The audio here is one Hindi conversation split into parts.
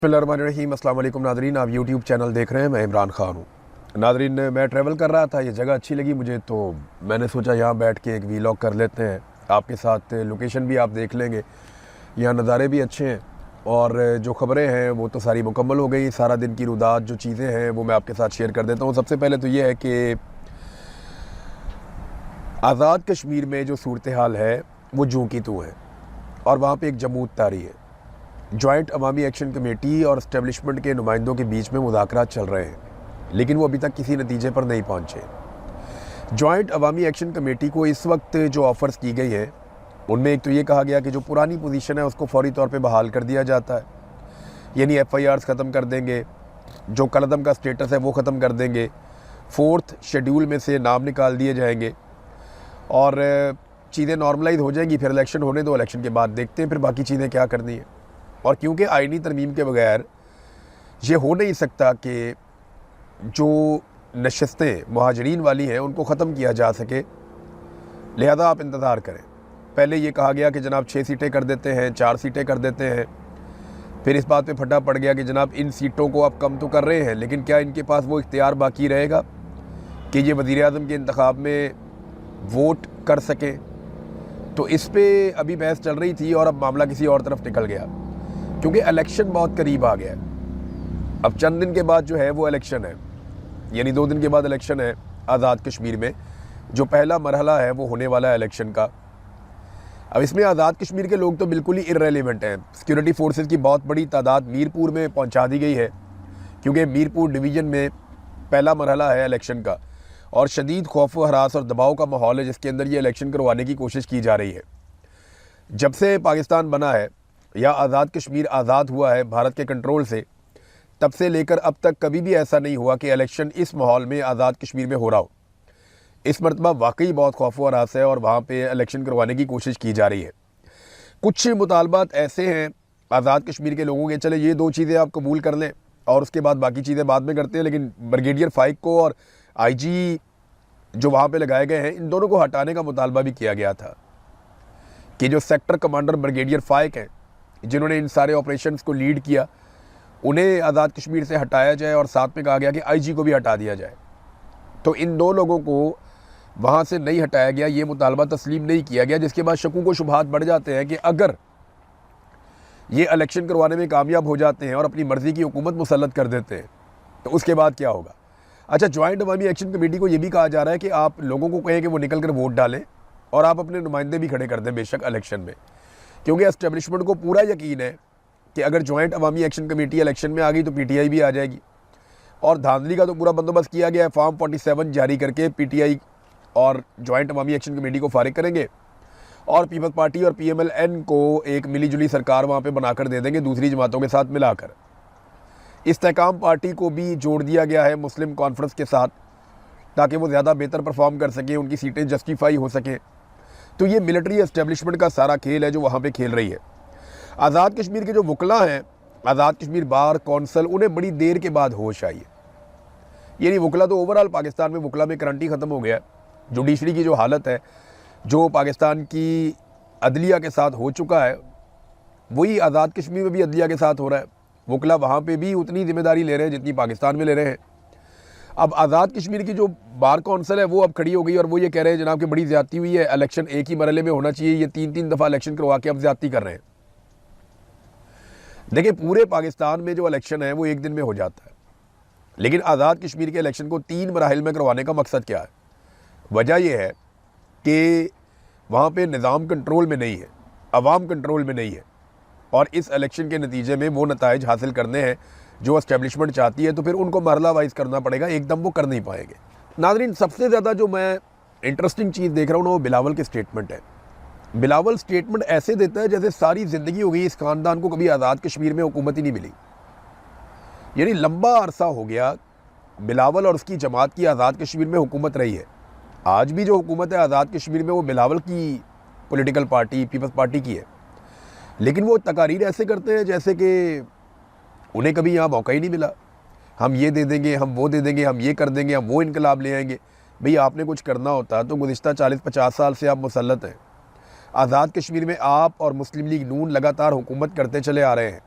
बिस्मिल्लाहिर्रहमानिर्रहीम। अस्सलाम वालेकुम नादरीन, आप यूट्यूब चैनल देख रहे हैं। मैं इमरान ख़ान हूँ। नादरीन, मैं ट्रैवल कर रहा था, ये जगह अच्छी लगी मुझे, तो मैंने सोचा यहाँ बैठ के एक वीलॉग कर लेते हैं आपके साथ। लोकेशन भी आप देख लेंगे, यहाँ नज़ारे भी अच्छे हैं और जो ख़बरें हैं वो तो सारी मुकम्मल हो गई। सारा दिन की रुदात जो चीज़ें हैं वो मैं आपके साथ शेयर कर देता हूँ। सबसे पहले तो ये है कि आज़ाद कश्मीर में जो सूरत हाल है वो जूं की तू है और वहाँ पर एक जमूत तारी है। जॉइंट अवामी एक्शन कमेटी और इस्टेब्लिशमेंट के नुमाइंदों के बीच में मुज़ाकरात चल रहे हैं, लेकिन वो अभी तक किसी नतीजे पर नहीं पहुँचे। जॉइंट अवामी एक्शन कमेटी को इस वक्त जो ऑफ़र्स की गई हैं उनमें एक तो ये कहा गया कि जो पुरानी पोजीशन है उसको फौरी तौर पे बहाल कर दिया जाता है, यानी FIRs ख़त्म कर देंगे, जो कलअदम का स्टेटस है वो ख़त्म कर देंगे, 4th शेड्यूल में से नाम निकाल दिए जाएंगे और चीज़ें नॉर्मलाइज हो जाएंगी। फिर इलेक्शन होने दो, इलेक्शन के बाद देखते हैं फिर बाकी चीज़ें क्या करनी है। और क्योंकि आईनी तरमीम के बगैर ये हो नहीं सकता कि जो नशस्तें मुहाजिरीन वाली हैं उनको ख़त्म किया जा सके, लिहाजा आप इंतज़ार करें। पहले ये कहा गया कि जनाब 6 सीटें कर देते हैं, 4 सीटें कर देते हैं। फिर इस बात पे फटा पड़ गया कि जनाब इन सीटों को आप कम तो कर रहे हैं, लेकिन क्या इनके पास वो इख्तियार बाकी रहेगा कि ये वज़ीर-ए-आज़म के इंतखाब में वोट कर सकें। तो इस पर अभी बहस चल रही थी और अब मामला किसी और तरफ निकल गया, क्योंकि इलेक्शन बहुत करीब आ गया है। अब चंद दिन के बाद जो है वो इलेक्शन है, यानी 2 दिन के बाद इलेक्शन है आज़ाद कश्मीर में। जो पहला मरहला है वो होने वाला है इलेक्शन का। अब इसमें आज़ाद कश्मीर के लोग तो बिल्कुल ही इर्रेलेवेंट हैं। सिक्योरिटी फोर्सेस की बहुत बड़ी तादाद मीरपुर में पहुंचा दी गई है, क्योंकि मीरपुर डिवीज़न में पहला मरहला है इलेक्शन का और शदीद खौफ व हरास और दबाव का माहौल है, जिसके अंदर ये इलेक्शन करवाने की कोशिश की जा रही है। जब से पाकिस्तान बना है या आज़ाद कश्मीर आज़ाद हुआ है भारत के कंट्रोल से, तब से लेकर अब तक कभी भी ऐसा नहीं हुआ कि इलेक्शन इस माहौल में आज़ाद कश्मीर में हो रहा हो। इस मरतबा वाकई बहुत खौफ व हरास है और वहाँ पे इलेक्शन करवाने की कोशिश की जा रही है। कुछ मुतालबात ऐसे हैं आज़ाद कश्मीर के लोगों के, चले ये 2 चीज़ें आप कबूल कर लें और उसके बाद बाकी चीज़ें बाद में करते हैं, लेकिन ब्रिगेडियर फाइक को और IG जो वहाँ पर लगाए गए हैं, इन दोनों को हटाने का मुतालबा भी किया गया था कि जो सेक्टर कमांडर ब्रिगेडियर फाइक हैं, जिन्होंने इन सारे ऑपरेशंस को लीड किया, उन्हें आज़ाद कश्मीर से हटाया जाए और साथ में कहा गया कि IG को भी हटा दिया जाए। तो इन 2 लोगों को वहाँ से नहीं हटाया गया, ये मुतालबा तस्लीम नहीं किया गया, जिसके बाद शकूक व शुबहात बढ़ जाते हैं कि अगर ये इलेक्शन करवाने में कामयाब हो जाते हैं और अपनी मर्ज़ी की हुकूमत मुसल्लत कर देते हैं तो उसके बाद क्या होगा। अच्छा, जॉइंट अवामी एक्शन कमेटी को ये भी कहा जा रहा है कि आप लोगों को कहें कि वो निकल कर वोट डालें और आप अपने नुमाइंदे भी खड़े कर दें बेशक इलेक्शन में, क्योंकि एस्टेब्लिशमेंट को पूरा यकीन है कि अगर जॉइंट अवामी एक्शन कमेटी इलेक्शन में आ गई तो PTI भी आ जाएगी। और धांधली का तो पूरा बंदोबस्त किया गया है, फॉर्म 47 जारी करके PTI और जॉइंट अवामी एक्शन कमेटी को फारिग करेंगे और पीपल्स पार्टी और PMLN को एक मिली जुली सरकार वहाँ पे बनाकर दे देंगे दूसरी जमातों के साथ मिलाकर। इस्तेकाम पार्टी को भी जोड़ दिया गया है मुस्लिम कॉन्फ्रेंस के साथ, ताकि वो ज़्यादा बेहतर परफॉर्म कर सकें, उनकी सीटें जस्टिफाई हो सकें। तो ये मिलिट्री एस्टेब्लिशमेंट का सारा खेल है जो वहाँ पे खेल रही है। आज़ाद कश्मीर के जो वकला हैं, आज़ाद कश्मीर बार कौंसल, उन्हें बड़ी देर के बाद होश आई है। यानी वकला तो ओवरऑल पाकिस्तान में वकला में करंट ही ख़त्म हो गया है। जुडिशरी की जो हालत है, जो पाकिस्तान की अदलिया के साथ हो चुका है, वही आज़ाद कश्मीर में भी अदलिया के साथ हो रहा है। वकला वहाँ पर भी उतनी जिम्मेदारी ले रहे हैं जितनी पाकिस्तान में ले रहे हैं। अब आज़ाद कश्मीर की जो बार कौंसल है वो अब खड़ी हो गई और वो ये कह रहे हैं जनाब कि बड़ी ज़्यादती हुई है, इलेक्शन एक ही मरहले में होना चाहिए, ये 3-3 दफ़ा इलेक्शन करवा के अब ज़्यादती कर रहे हैं। देखिए, पूरे पाकिस्तान में जो इलेक्शन है वो एक दिन में हो जाता है, लेकिन आज़ाद कश्मीर के इलेक्शन को 3 मराहिल में करवाने का मकसद क्या है? वजह यह है कि वहाँ पे निज़ाम कंट्रोल में नहीं है, अवाम कंट्रोल में नहीं है और इस इलेक्शन के नतीजे में वो नताइज हासिल करने हैं जो एस्टेब्लिशमेंट चाहती है, तो फिर उनको मरहला वाइज करना पड़ेगा, एकदम वो कर नहीं पाएंगे। नाज़रीन, सबसे ज़्यादा जो मैं इंटरेस्टिंग चीज़ देख रहा हूँ ना, वो बिलावल के स्टेटमेंट है। बिलावल स्टेटमेंट ऐसे देता है जैसे सारी ज़िंदगी हो गई इस ख़ानदान को कभी आज़ाद कश्मीर में हुकूमत ही नहीं मिली। यानी लंबा अरसा हो गया बिलावल और उसकी जमात की आज़ाद कश्मीर में हुकूमत रही है। आज भी जो हुकूमत है आज़ाद कश्मीर में वो बिलावल की पॉलिटिकल पार्टी पीपल्स पार्टी की है, लेकिन वो तकारीर ऐसे करते हैं जैसे कि उन्हें कभी यहाँ मौका ही नहीं मिला। हम ये दे देंगे, हम वो दे देंगे, हम ये कर देंगे, हम वो इनकलाब ले आएंगे। भाई, आपने कुछ करना होता तो गुज़िश्ता 40-50 साल से आप मुसल्लत हैं। आज़ाद कश्मीर में आप और मुस्लिम लीग नून लगातार हुकूमत करते चले आ रहे हैं।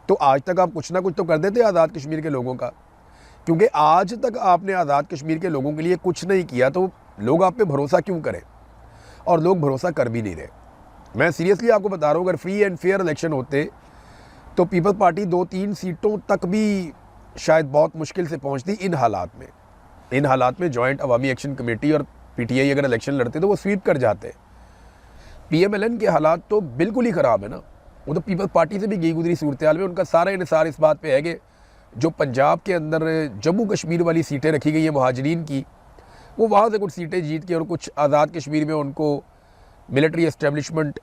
तो आज तक आप कुछ ना कुछ तो कर देते आज़ाद कश्मीर के लोगों का, क्योंकि आज तक आपने आज़ाद कश्मीर के लोगों के लिए कुछ नहीं किया, तो लोग आप पे भरोसा क्यों करें? और लोग भरोसा कर भी नहीं रहे। मैं सीरियसली आपको बता रहा हूँ, अगर फ्री एंड फेयर इलेक्शन होते तो पीपल्स पार्टी 2-3 सीटों तक भी शायद बहुत मुश्किल से पहुँचती। इन हालात में जॉइंट अवामी एक्शन कमेटी और पीटीआई अगर इलेक्शन लड़ते तो वो स्वीप कर जाते। पीएमएलएन के हालात तो बिल्कुल ही ख़राब है ना, वो तो पीपल्स पार्टी से भी गई गुजरी सूरत हाल में। उनका सारा इन्हिसार इस बात पे है कि जो पंजाब के अंदर जम्मू कश्मीर वाली सीटें रखी गई हैं मुहाजिरीन की, वो वहाँ से कुछ सीटें जीत के और कुछ आज़ाद कश्मीर में उनको मिलिट्री एस्टेब्लिशमेंट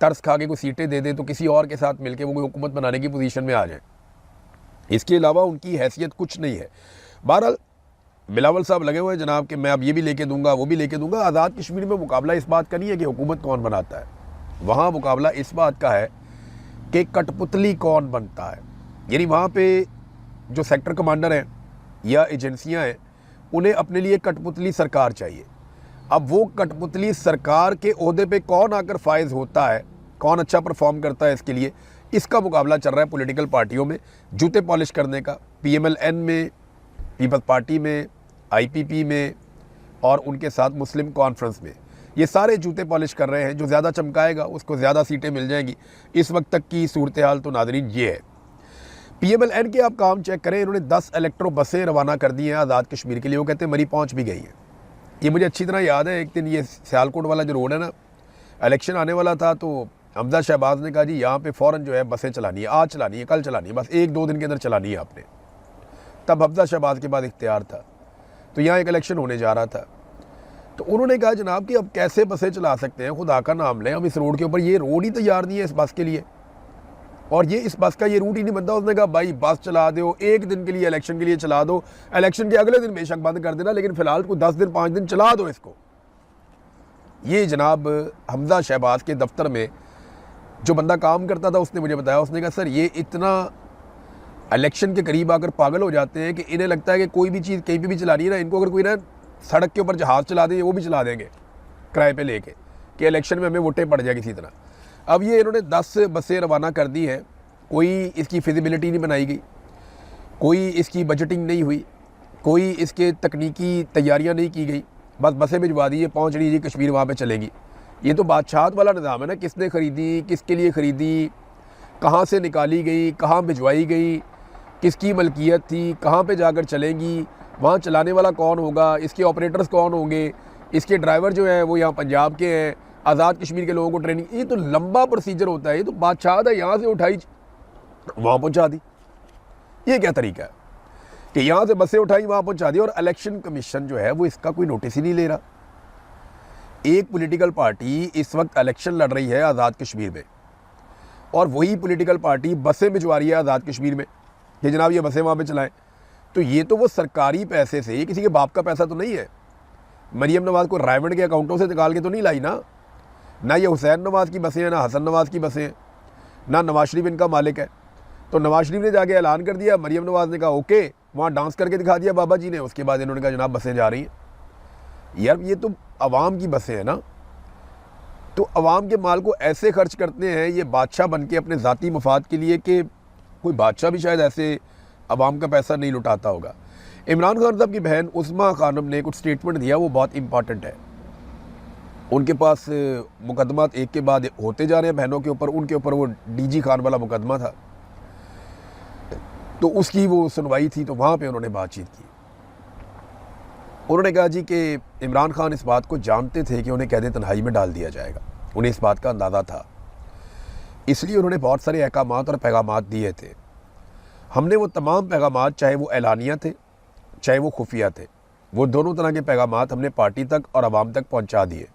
तरस खा के कुछ सीटें दे दे तो किसी और के साथ मिलकर वो कोई हुकूमत बनाने की पोजीशन में आ जाए। इसके अलावा उनकी हैसियत कुछ नहीं है। बहरहाल बिलावल साहब लगे हुए हैं जनाब कि मैं अब ये भी लेके दूंगा, वो भी लेके दूंगा। आज़ाद कश्मीर में मुकाबला इस बात का नहीं है कि हुकूमत कौन बनाता है, वहाँ मुकाबला इस बात का है कि कठपुतली कौन बनता है। यानी वहाँ पे जो सेक्टर कमांडर हैं या एजेंसियाँ हैं, उन्हें अपने लिए कठपुतली सरकार चाहिए। अब वो कठपुतली सरकार के ओहदे पे कौन आकर फायज होता है, कौन अच्छा परफॉर्म करता है, इसके लिए इसका मुकाबला चल रहा है पॉलिटिकल पार्टियों में जूते पॉलिश करने का। पीएमएलएन में, पीपल्स पार्टी में, आईपीपी में और उनके साथ मुस्लिम कॉन्फ्रेंस में, ये सारे जूते पॉलिश कर रहे हैं। जो ज़्यादा चमकाएगा उसको ज़्यादा सीटें मिल जाएंगी। इस वक्त तक की सूरत हाल तो नाज़रीन ये है। पीएमएलएन के आप काम चेक करें, इन्होंने 10 इलेक्ट्रो बसें रवाना कर दी हैं आज़ाद कश्मीर के लिए। वो कहते हैं मरी पहुँच भी गई हैं। ये मुझे अच्छी तरह याद है, एक दिन ये सियालकोट वाला जो रोड है ना, इलेक्शन आने वाला था तो हमजा शहबाज ने कहा जी यहाँ पे फ़ौरन जो है बसें चलानी है, आज चलानी है, कल चलानी है, बस 1-2 दिन के अंदर चलानी है आपने। तब हमजा शहबाज के बाद इख्तियार था, तो यहाँ एक इलेक्शन होने जा रहा था। तो उन्होंने कहा जनाब कि अब कैसे बसें चला सकते हैं, खुदा का नाम लें, हम इस रोड के ऊपर, ये रोड ही तैयार नहीं है इस बस के लिए, और ये इस बस का ये रूट ही नहीं बनता। उसने कहा भाई बस चला दो, 1 दिन के लिए इलेक्शन के लिए चला दो, इलेक्शन के अगले दिन बेशक बंद कर देना, लेकिन फ़िलहाल को 10 दिन 5 दिन चला दो इसको। ये जनाब हमजा शहबाज के दफ्तर में जो बंदा काम करता था उसने मुझे बताया, उसने कहा सर ये इतना इलेक्शन के करीब आकर पागल हो जाते हैं कि इन्हें लगता है कि कोई भी चीज़ कहीं पे भी चलानी है ना, इनको अगर कोई ना सड़क के ऊपर जहाज़ चला दे वो भी चला देंगे किराए पे लेके कि इलेक्शन में हमें वोटें पड़ जाए किसी तरह। अब ये इन्होंने 10 बसें रवाना कर दी हैं, कोई इसकी फिजिबिलिटी नहीं बनाई गई, कोई इसकी बजटिंग नहीं हुई, कोई इसके तकनीकी तैयारियां नहीं की गई, बस बसें भिजवा दी, पहुँच रही जी कश्मीर, वहाँ पे चलेगी। ये तो बादशाहत वाला निज़ाम है ना, किसने ख़रीदी, किसके लिए ख़रीदी, कहाँ से निकाली गई, कहाँ भिजवाई गई, किसकी मलकियत थी, कहाँ पे जाकर चलेंगी, वहाँ चलाने वाला कौन होगा, इसके ऑपरेटर्स कौन होंगे, इसके ड्राइवर जो हैं वो यहाँ पंजाब के हैं, आज़ाद कश्मीर के लोगों को ट्रेनिंग, ये तो लंबा प्रोसीजर होता है। ये तो बादशाहत है, यहाँ से उठाई वहाँ पहुँचा दी। ये क्या तरीका है कि यहाँ से बसें उठाई वहाँ पहुँचा दी, और इलेक्शन कमीशन जो है वो इसका कोई नोटिस ही नहीं ले रहा। एक पॉलिटिकल पार्टी इस वक्त इलेक्शन लड़ रही है आज़ाद कश्मीर में, और वही पॉलिटिकल पार्टी बसें भिजवा रही है आज़ाद कश्मीर में कि जनाब ये बसें वहाँ पे चलाएं। तो ये तो वो सरकारी पैसे से, ये किसी के बाप का पैसा तो नहीं है। मरियम नवाज़ को रायवंड के अकाउंटों से निकाल के तो नहीं लाई ना ये हुसैन नवाज़ की बसें हैं, ना हसन नवाज़ की बसें हैं, ना नवाज शरीफ इनका मालिक है। तो नवाज शरीफ ने जाके ऐलान कर दिया, मरियम नवाज़ ने कहा ओके, वहाँ डांस करके दिखा दिया बाबा जी ने, उसके बाद इन्होंने कहा जनाब बसें जा रही हैं। यार ये तो अवाम की बसें हैं ना, तो अवाम के माल को ऐसे खर्च करते हैं ये बादशाह बन के अपने ज़ाती मफाद के लिए, कि कोई बादशाह भी शायद ऐसे अवाम का पैसा नहीं लुटाता होगा। इमरान खान साहब की बहन उस्मा खानम ने कुछ स्टेटमेंट दिया, वो बहुत इंपॉर्टेंट है। उनके पास मुकदमा एक के बाद होते जा रहे हैं बहनों के ऊपर, उनके ऊपर वो डीजी खान वाला मुकदमा था, तो उसकी वो सुनवाई थी, तो वहाँ पे उन्होंने बातचीत की। उन्होंने कहा जी कि इमरान खान इस बात को जानते थे कि उन्हें कैद तन्हाई में डाल दिया जाएगा, उन्हें इस बात का अंदाज़ा था, इसलिए उन्होंने बहुत सारे अहकामात और पैगामात दिए थे। हमने वो तमाम पैगामात, चाहे वो एलानिया थे चाहे वो खुफिया थे, वो दोनों तरह के पैगामात हमने पार्टी तक और आवाम तक पहुँचा दिए।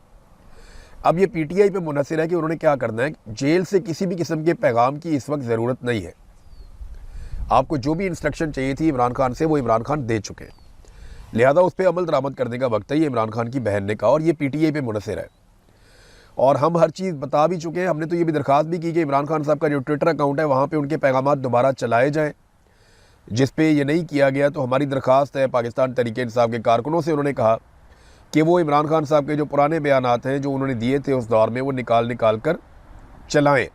अब ये पीटीआई पे मुनहसर है कि उन्होंने क्या करना है। जेल से किसी भी किस्म के पैगाम की इस वक्त ज़रूरत नहीं है। आपको जो भी इंस्ट्रक्शन चाहिए थी इमरान खान से, वो इमरान खान दे चुके हैं, लिहाजा उस पर अमल दरामद करने का वक्त है, ये इमरान खान की बहन ने कहा, और ये पीटीआई पे मुनहसर है। और हम हर चीज़ बता भी चुके हैं। हमने तो ये भी दरख्वास्त भी की कि इमरान खान साहब का जो ट्विटर अकाउंट है वहाँ पे उनके पैगामात दोबारा चलाए जाएँ। जिस पे ये नहीं किया गया तो हमारी दरख्वास्त है पाकिस्तान तहरीक-ए-इंसाफ के कारकुनों से, उन्होंने कहा कि वो इमरान खान साहब के जो पुराने बयानात हैं जो उन्होंने दिए थे उस दौर में, वो निकाल कर चलाएँ।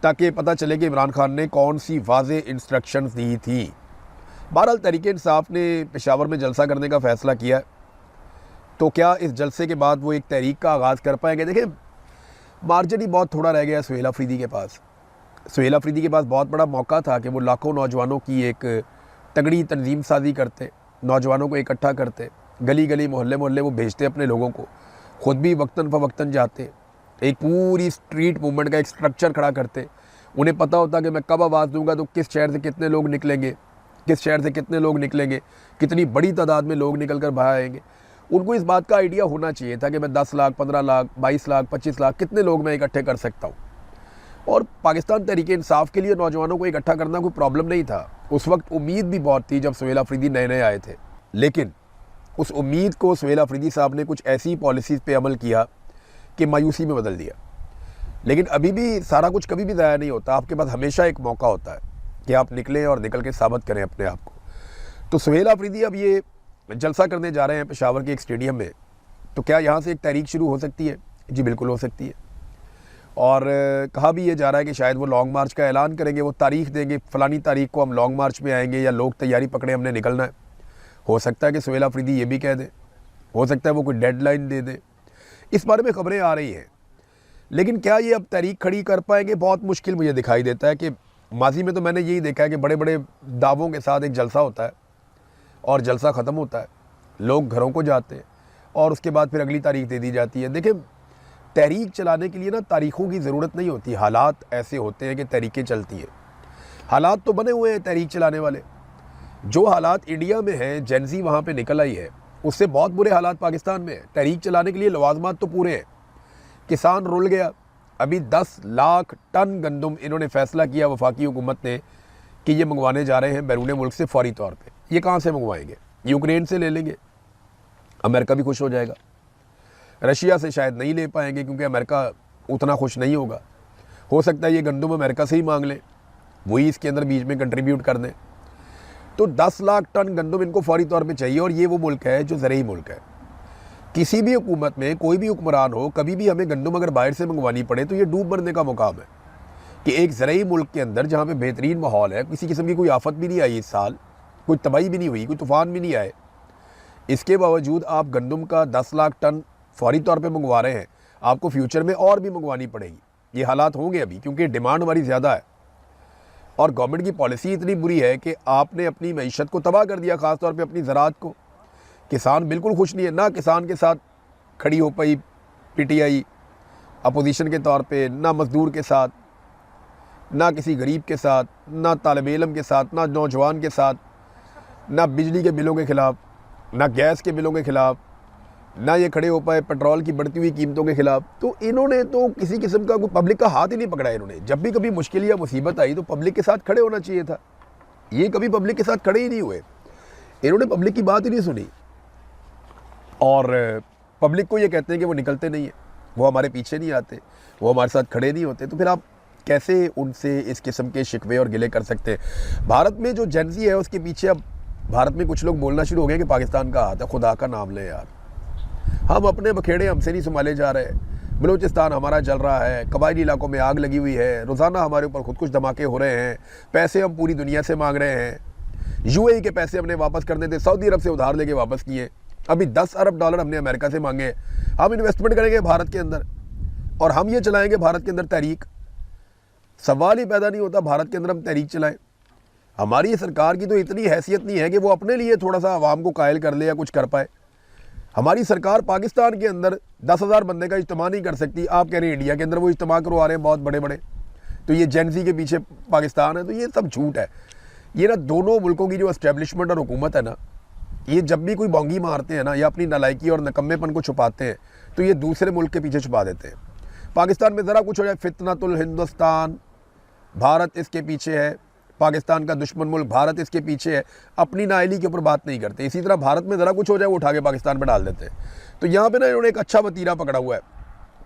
ताकि पता चले कि इमरान खान ने कौन सी वाज़ेह इंस्ट्रक्शंस दी थी। बहरहाल तहरीक इंसाफ ने पेशावर में जलसा करने का फ़ैसला किया, तो क्या इस जलसे के बाद वो एक तहरीक का आगाज़ कर पाएंगे? देखिए, मार्जिन ही बहुत थोड़ा रह गया सुहेल अफरीदी के पास। सुहेल अफरीदी के पास बहुत बड़ा मौका था कि वो लाखों नौजवानों की एक तगड़ी तंजीम साजी करते, नौजवानों को इकट्ठा करते, गली गली मोहल्ले मोहल्ले वो भेजते अपने लोगों को, ख़ुद भी वक्तन फ़वक्तन जाते, एक पूरी स्ट्रीट मूवमेंट का एक स्ट्रक्चर खड़ा करते। उन्हें पता होता कि मैं कब आवाज़ दूंगा तो किस शहर से कितने लोग निकलेंगे, किस शहर से कितने लोग निकलेंगे, कितनी बड़ी तादाद में लोग निकल कर बाहर आएंगे। उनको इस बात का आइडिया होना चाहिए था कि मैं 10 लाख, 15 लाख, 22 लाख, 25 लाख कितने लोग मैं इकट्ठे कर सकता हूँ। और पाकिस्तान तहरीक इंसाफ के लिए नौजवानों को इकट्ठा करना कोई प्रॉब्लम नहीं था। उस वक्त उम्मीद भी बहुत थी जब सुहेल अफरीदी नए नए आए थे, लेकिन उस उम्मीद को सुहेल अफरीदी साहब ने कुछ ऐसी पॉलिसीज़ पे अमल किया कि मायूसी में बदल दिया। लेकिन अभी भी सारा कुछ कभी भी ज़ाया नहीं होता। आपके पास हमेशा एक मौका होता है कि आप निकलें और निकल के साबित करें अपने आप को। तो सुहेल अफरीदी अब ये जलसा करने जा रहे हैं पेशावर के एक स्टेडियम में, तो क्या यहाँ से एक तहरीक शुरू हो सकती है? जी बिल्कुल हो सकती है। और कहा भी ये जा रहा है कि शायद वो लॉन्ग मार्च का ऐलान करेंगे, वो तारीख देंगे, फ़लानी तारीख को हम लॉन्ग मार्च में आएंगे या लोग तैयारी पकड़े हमने निकलना है। हो सकता है कि सुहेल अफरीदी ये भी कह दे, हो सकता है वो कोई डेडलाइन दे दे। इस बारे में खबरें आ रही हैं, लेकिन क्या ये अब तहरीक खड़ी कर पाएंगे? बहुत मुश्किल मुझे दिखाई देता है। कि माजी में तो मैंने यही देखा है कि बड़े बड़े दावों के साथ एक जलसा होता है और जलसा ख़त्म होता है, लोग घरों को जाते हैं और उसके बाद फिर अगली तारीख दे दी जाती है। देखिए, तहरीक चलाने के लिए ना तारीख़ों की ज़रूरत नहीं होती, हालात ऐसे होते हैं कि तहरीकें चलती हैं। हालात तो बने हुए हैं तहरीक चलाने वाले। जो हालात इंडिया में हैं, जेनज़ी वहाँ पे निकल आई है, उससे बहुत बुरे हालात पाकिस्तान में हैं। तहरीक चलाने के लिए लवाजमात तो पूरे हैं। किसान रुल गया। अभी 10 लाख टन गंदम इन्होंने फ़ैसला किया वफाकी हुकूमत ने कि ये मंगवाने जा रहे हैं बैरून मुल्क से फ़ौरी तौर पे। ये कहाँ से मंगवाएंगे? यूक्रेन से ले लेंगे, अमेरिका भी खुश हो जाएगा। रशिया से शायद नहीं ले पाएंगे क्योंकि अमेरिका उतना खुश नहीं होगा। हो सकता है ये गंदम अमेरिका से ही मांग लें, वही इसके अंदर बीच में कंट्रीब्यूट कर दें। तो 10 लाख टन गंदम इनको फ़ौरी तौर पे चाहिए। और ये वो मुल्क है जो ज़रई मुल्क है। किसी भी हुकूमत में कोई भी हुक्मरान हो, कभी भी हमें गंदम अगर बाहर से मंगवानी पड़े तो ये डूब मरने का मुकाम है। कि एक ज़रई मुल्क के अंदर जहाँ पे बेहतरीन माहौल है, किसी किस्म की कोई आफत भी नहीं आई इस साल, कोई तबाही भी नहीं हुई, कोई तूफ़ान भी नहीं आए, इसके बावजूद आप गंदम का 10 लाख टन फ़ौरी तौर पे मंगवा रहे हैं। आपको फ्यूचर में और भी मंगवानी पड़ेगी। ये हालात होंगे अभी, क्योंकि डिमांड हमारी ज़्यादा है और गवर्नमेंट की पॉलिसी इतनी बुरी है कि आपने अपनी मईशत को तबाह कर दिया, ख़ास तौर पे अपनी ज़राअत को। किसान बिल्कुल खुश नहीं है। ना किसान के साथ खड़ी हो पाई पीटीआई अपोजिशन के तौर पे, ना मज़दूर के साथ, ना किसी गरीब के साथ, ना तालिब इल्म के साथ, ना नौजवान के साथ, ना बिजली के बिलों के ख़िलाफ़, ना गैस के बिलों के ख़िलाफ़, ना ये खड़े हो पाए पेट्रोल की बढ़ती हुई कीमतों के ख़िलाफ़। तो इन्होंने तो किसी किस्म का कोई पब्लिक का हाथ ही नहीं पकड़ा। इन्होंने जब भी कभी मुश्किल या मुसीबत आई तो पब्लिक के साथ खड़े होना चाहिए था। ये कभी पब्लिक के साथ खड़े ही नहीं हुए। इन्होंने पब्लिक की बात ही नहीं सुनी और पब्लिक को ये कहते हैं कि वो निकलते नहीं हैं, वो हमारे पीछे नहीं आते, वो हमारे साथ खड़े नहीं होते। तो फिर आप कैसे उनसे इस किस्म के शिकवे और गिले कर सकते हैं? भारत में जो जेनज़ी है उसके पीछे अब भारत में कुछ लोग बोलना शुरू हो गए कि पाकिस्तान का हाथ है। खुदा का नाम ले यार, हम अपने बखेड़े हमसे नहीं संभाले जा रहे। बलूचिस्तान हमारा जल रहा है, कबायली इलाकों में आग लगी हुई है, रोज़ाना हमारे ऊपर खुद कुछ धमाके हो रहे हैं, पैसे हम पूरी दुनिया से मांग रहे हैं। यूएई के पैसे हमने वापस करने थे, सऊदी अरब से उधार लेके वापस किए। अभी 10 अरब डॉलर हमने अमेरिका से मांगे। हम इन्वेस्टमेंट करेंगे भारत के अंदर और हम ये चलाएंगे भारत के अंदर तहरीक। सवाल ही पैदा नहीं होता भारत के अंदर हम तहरीक चलाएं। हमारी सरकार की तो इतनी हैसियत नहीं है कि वो अपने लिए थोड़ा सा आवाम को कायल कर ले या कुछ कर पाए। हमारी सरकार पाकिस्तान के अंदर 10,000 बंदे का इज्तिमा नहीं कर सकती। आप कह रहे हैं इंडिया के अंदर वो इज्तिमा करवा रहे हैं बहुत बड़े बड़े, तो ये जेनज़ी के पीछे पाकिस्तान है। तो ये सब झूठ है। ये ना दोनों मुल्कों की जो एस्टेब्लिशमेंट और हुकूमत है ना, ये जब भी कोई बोंगी मारते हैं ना या अपनी नालायकी और नकम्मेपन को छुपाते हैं तो ये दूसरे मुल्क के पीछे छुपा देते हैं। पाकिस्तान में ज़रा कुछ हो जाए, फितनतुल हिंदुस्तान, भारत इसके पीछे है, पाकिस्तान का दुश्मन मुल्क भारत इसके पीछे है, अपनी नाअहली के ऊपर बात नहीं करते। इसी तरह भारत में ज़रा कुछ हो जाए वो उठा के पाकिस्तान पर डाल देते हैं। तो यहाँ पे ना इन्होंने एक अच्छा वतीरा पकड़ा हुआ है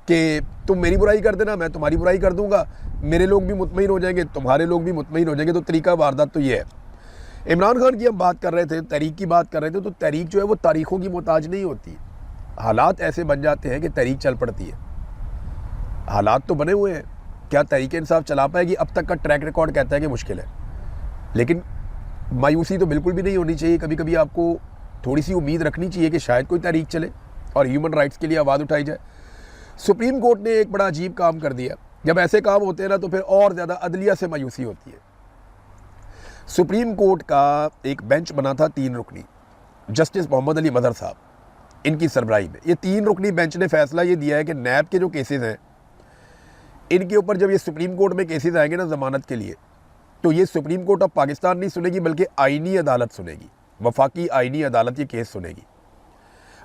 कि तुम मेरी बुराई कर देना, मैं तुम्हारी बुराई कर दूंगा, मेरे लोग भी मुतमईन हो जाएंगे, तुम्हारे लोग भी मुतमईन हो जाएंगे। तो तरीका वारदात तो ये है। इमरान खान की हम बात कर रहे थे, तहरीक की बात कर रहे थे, तो तहरीक जो है वो तारीखों की मोहताज नहीं होती। हालात ऐसे बन जाते हैं कि तहरीक चल पड़ती है। हालात तो बने हुए हैं। क्या तहरीक इंसाफ चला पाएगी? अब तक का ट्रैक रिकॉर्ड कहता है कि मुश्किल है। लेकिन मायूसी तो बिल्कुल भी नहीं होनी चाहिए। कभी कभी आपको थोड़ी सी उम्मीद रखनी चाहिए कि शायद कोई तहरीक चले और ह्यूमन राइट्स के लिए आवाज़ उठाई जाए। सुप्रीम कोर्ट ने एक बड़ा अजीब काम कर दिया। जब ऐसे काम होते हैं ना तो फिर और ज़्यादा अदलिया से मायूसी होती है। सुप्रीम कोर्ट का एक बेंच बना था 3 रुकनी, जस्टिस मोहम्मद अली मदर साहब, इनकी सरबराही में। ये 3 रुकनी बेंच ने फैसला ये दिया है कि नैब के जो केसेस हैं इनके ऊपर जब ये सुप्रीम कोर्ट में केसेस आएंगे ना ज़मानत के लिए, तो ये सुप्रीम कोर्ट ऑफ पाकिस्तान नहीं सुनेगी बल्कि आईनी अदालत सुनेगी, वफाकी आईनी अदालत ये केस सुनेगी।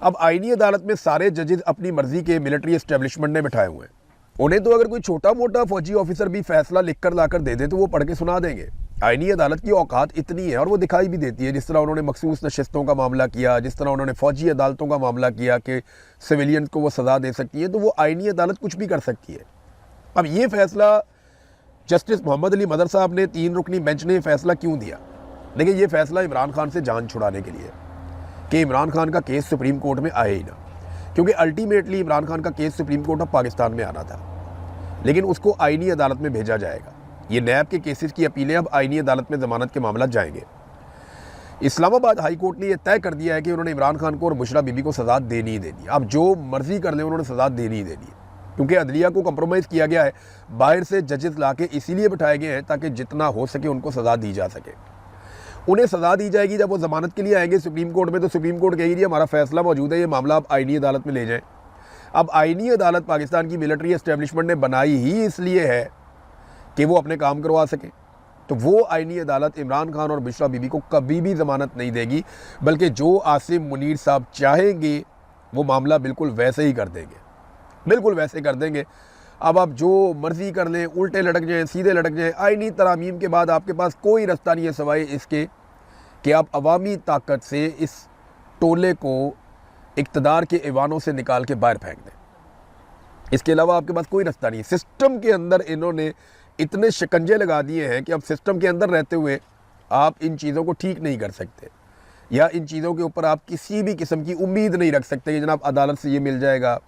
अब आईनी अदालत में सारे जजेस अपनी मर्जी के मिलिट्री एस्टेब्लिशमेंट ने बिठाए हुए हैं। उन्हें तो अगर कोई छोटा मोटा फौजी ऑफिसर भी फैसला लिख कर ला कर दे दे तो वो पढ़ के सुना देंगे। आईनी अदालत की औकात इतनी है और वो दिखाई भी देती है। जिस तरह उन्होंने मखसूस नशिस्तों का मामला किया, जिस तरह उन्होंने फौजी अदालतों का मामला किया कि सिविलियन को वो सज़ा दे सकती है, तो वो आईनी अदालत कुछ भी कर सकती है। अब ये फैसला जस्टिस मोहम्मद अली मदर साहब ने 3 रुकनी बेंच ने फैसला क्यों दिया? देखिए, ये फैसला इमरान खान से जान छुड़ाने के लिए कि इमरान खान का केस सुप्रीम कोर्ट में आए ही ना, क्योंकि अल्टीमेटली इमरान खान का case supreme court of Pakistan में आना था, लेकिन उसको आईनी अदालत में भेजा जाएगा। ये नैब के केसेस की अपीलें अब आईनी अदालत में ज़मानत के मामला जाएंगे। इस्लामाबाद हाई कोर्ट ने यह तय कर दिया है कि उन्होंने इमरान खान को और बुशरा बीबी को सज़ा देनी ही देनी है। अब जो मर्जी कर लें, उन्होंने सज़ा देनी ही देनी है, क्योंकि अदलिया को कंप्रोमाइज़ किया गया है। बाहर से जजेस ला के इसीलिए बिठाए गए हैं ताकि जितना हो सके उनको सज़ा दी जा सके। उन्हें सज़ा दी जाएगी जब वो ज़मानत के लिए आएंगे सुप्रीम कोर्ट में, तो सुप्रीम कोर्ट कहेगी हमारा फैसला मौजूद है, ये मामला आप आईनी अदालत में ले जाएं। अब आईनी अदालत पाकिस्तान की मिलिट्री एस्टेब्लिशमेंट ने बनाई ही इसलिए है कि वो अपने काम करवा सके। तो वो आईनी अदालत इमरान खान और बुशरा बीबी को कभी भी ज़मानत नहीं देगी, बल्कि जो आसिम मुनीर साहब चाहेंगे वो मामला बिल्कुल वैसे ही कर देंगे, बिल्कुल वैसे कर देंगे। अब आप जो मर्ज़ी कर लें, उल्टे लटक जाएं, सीधे लटक जाएं, आईनी तरामीम के बाद आपके पास कोई रास्ता नहीं है सिवाय इसके कि आप अवामी ताकत से इस टोले को इक़्तिदार के ऐवानों से निकाल के बाहर फेंक दें। इसके अलावा आपके पास कोई रास्ता नहीं है। सिस्टम के अंदर इन्होंने इतने शिकंजे लगा दिए हैं कि अब सिस्टम के अंदर रहते हुए आप इन चीज़ों को ठीक नहीं कर सकते, या इन चीज़ों के ऊपर आप किसी भी किस्म की उम्मीद नहीं रख सकते कि जनाब अदालत से ये मिल जाएगा,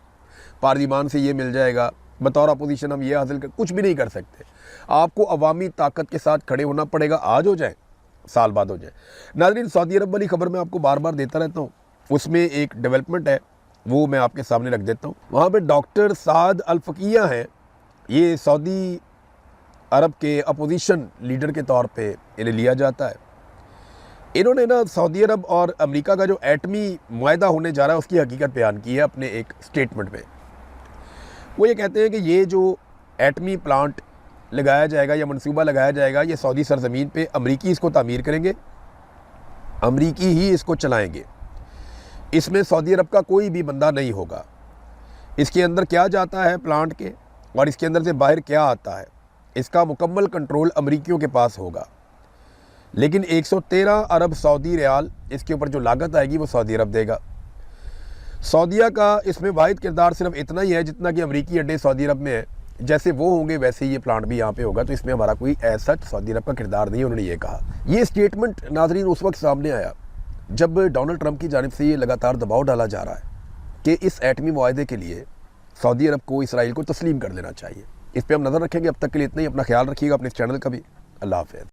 पार्लिमान से ये मिल जाएगा, बतौर अपोजिशन हम ये हासिल कर, कुछ भी नहीं कर सकते। आपको अवामी ताकत के साथ खड़े होना पड़ेगा, आज हो जाए साल बाद हो जाए। नाज़रीन, सऊदी अरब वाली खबर मैं आपको बार बार देता रहता हूँ, उसमें एक डेवलपमेंट है वो मैं आपके सामने रख देता हूँ। वहाँ पे डॉक्टर साद अल फकीया हैं, ये सऊदी अरब के अपोजिशन लीडर के तौर पे इन्हें लिया जाता है। इन्होंने ना सऊदी अरब और अमेरिका का जो एटमी मुआहदा होने जा रहा है उसकी हकीकत बयान की है अपने एक स्टेटमेंट में। वो ये कहते हैं कि ये जो एटमी प्लांट लगाया जाएगा या मनसूबा लगाया जाएगा, ये सऊदी सरजमीन पे अमरीकी इसको तामीर करेंगे, अमरीकी ही इसको चलाएंगे। इसमें सऊदी अरब का कोई भी बंदा नहीं होगा। इसके अंदर क्या जाता है प्लांट के और इसके अंदर से बाहर क्या आता है, इसका मुकम्मल कंट्रोल अमरीकियों के पास होगा। लेकिन 113 अरब सऊदी रियाल इसके ऊपर जो लागत आएगी वो सऊदी अरब देगा। सऊदीया का इसमें वाहिद किरदार सिर्फ इतना ही है जितना कि अमरीकी अड्डे सऊदी अरब में है, जैसे वो होंगे वैसे ही ये प्लांट भी यहाँ पे होगा। तो इसमें हमारा कोई ऐसा सऊदी अरब का किरदार नहीं है, उन्होंने ये कहा। ये स्टेटमेंट नाजरीन उस वक्त सामने आया जब डोनाल्ड ट्रंप की जानिब से ये लगातार दबाव डाला जा रहा है कि इस एटमी मुआहदे के लिए सऊदी अरब को इसराइल को तस्लीम कर लेना चाहिए। इस पर हम नज़र रखेंगे। अब तक के लिए इतना ही। अपना ख्याल रखिएगा, अपने इस चैनल का भी। अल्लाह हाफ़िज़।